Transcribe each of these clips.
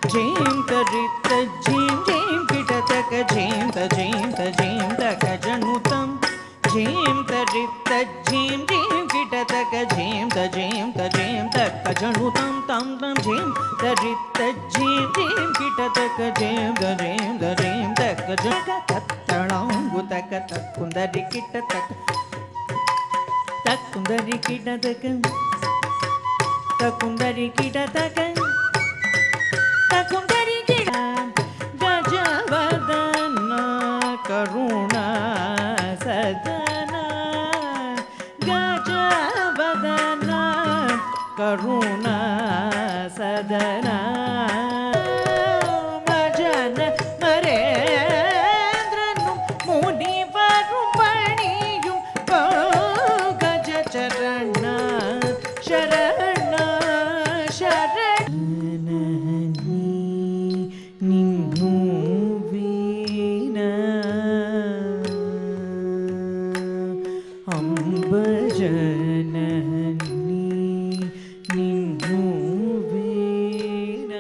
ಜೀಂ ತರಿತ ಜೀಂ ಜೀಂ ಕಿಟತಕ ಜೀಂ ತಕ ಜನುತಂ ಜೀಂ ತರಿತ ಜೀಂ ಜೀಂ ಕಿಟತಕ ಜೀಂ ತಕ ಜನುತಂ ತಂ ತಂ ಜೀಂ ತರಿತ ಜೀಂ ಜೀಂ ಕಿಟತಕ ಜೀಂ ತಕ ಜಗ ತತ್ತಳಂಗು ತಕ ತಕ್ಕುಂದರಿ ಕಿಟತಕ ತಕ್ಕುಂದರಿ ಕಿಟತಕ ತಕ್ಕುಂದರಿ ಕಿಟತಕ ತಕ್ಕುಂದರಿ ಕಿಟ ಗಜವದನ ಕರುಣ ಸದನ ಗಜವದನ ಕರುಣ ಸದನ ಮಜನ ಮರೇಂದ್ರನು ಮುನಿವರು ಪಣಿಯು ಗಜ ಚರಣ ಶರಣ ಶರಣ ನಿನ್ನು ವೀಣ ಅಂಬಜನ ನಿನ್ನು ವೀಣ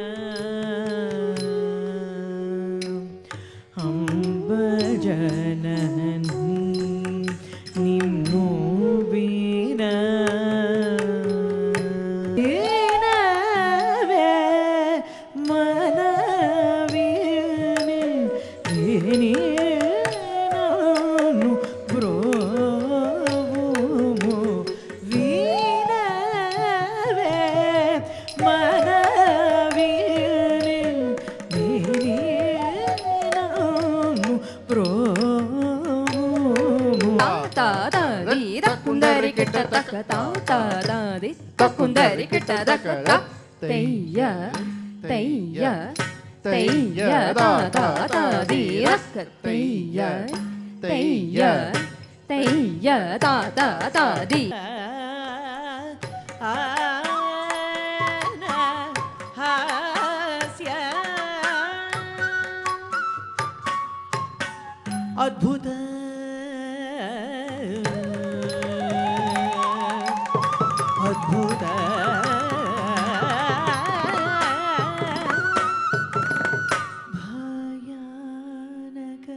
ಅಂಬಜನ ನಿನ್ನು ವೀಣ ತಕ್ಕುಂದರಿ ಕಿಟ್ಟ ತಕ್ಕ ತಾದಿ ತಕ್ಕುಂದರಿ ಕಿಟ್ಟ ತಕ್ಕ ತಯ್ಯ ತಯ್ಯ ತಯ್ಯ ತಾದಿ ರಕ್ಕ ತಯ್ಯ ತಯ್ಯ ತಯ್ಯ ತಾದಿ ಅದ್ಭುತ ಅದ್ಭುತ ಭಯಾನಕ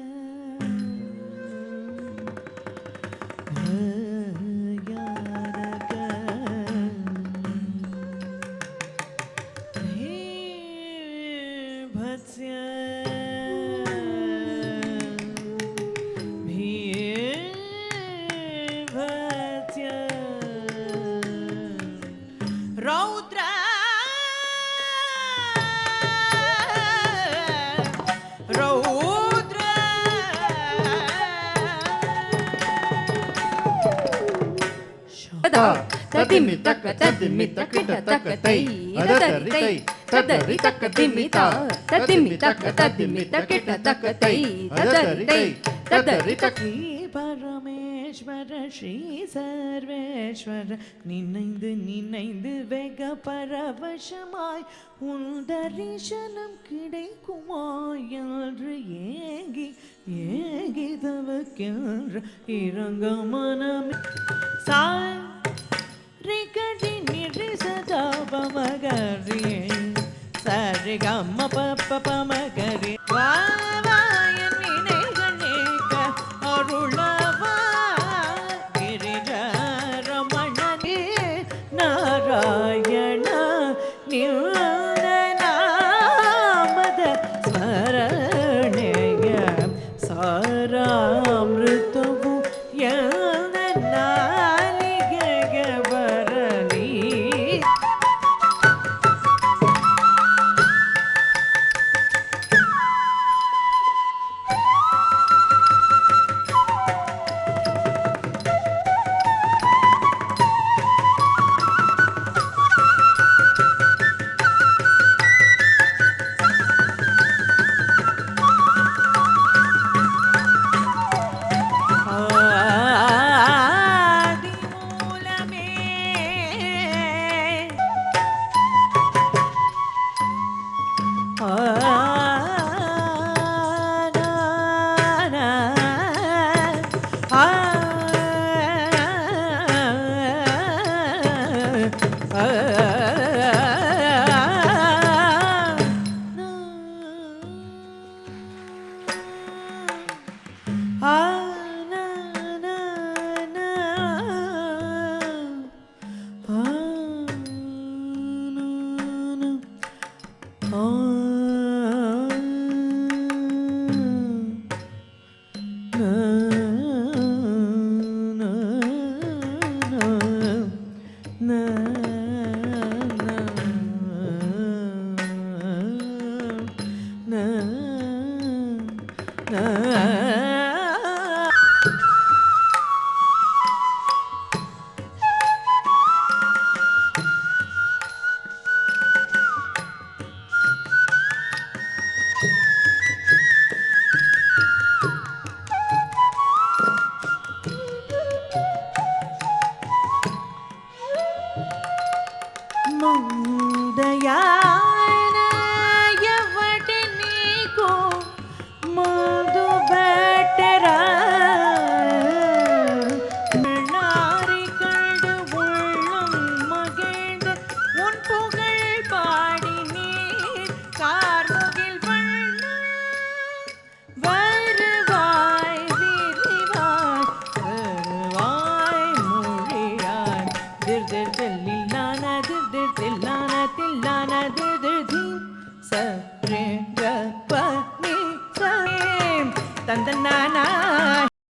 ಭಯಾನಕ ಭೀಭತ್ಸ್ಯ ರೌದ್ರ ರೌದ್ರ ತದಿಮಿ ತಕ್ಕ ತದಿಮಿ ತಕ್ಕ ತಕ್ಕ ತೈ ಅದರಿ ತೈ ತದರಿ ತಕ್ಕ ದಿಮಿ ತಾ ತದಿಮಿ ತಕ್ಕ ತದಿಮಿ ತಕ್ಕ ತಕ್ಕ ತೈ ಅದರಿ ತೈ ತದರಿ ತಕ್ಕ பரமேஸ்வர ஸ்ரீ சர்வேஸ்வர நினைந்து நினைந்து வெக பரவசமாய் உன் தரிசனம் கிடைக்குமா என்று ஏங்கி ஏங்கி தவக்கின்ற இறங்க மனமே சாரிகடி நிரிசதா பமகரி சரி கம்ம பப்ப பமகரி வாவாயன் நினைகணேக அருளவா ಗಿರಿಜರಮಣನೇ ನಾರಾಯಣ ನಿನ್ನ ನಾಮದ ಸ್ಮರಣೆಯ ಸಾರಾಮೃತವು ಎಲ್ಲ ನಾಲಿಗೆಗೆ ಬರಲಿ ಆ ನಾ ನಾ ನಾ ನಾ ನಾ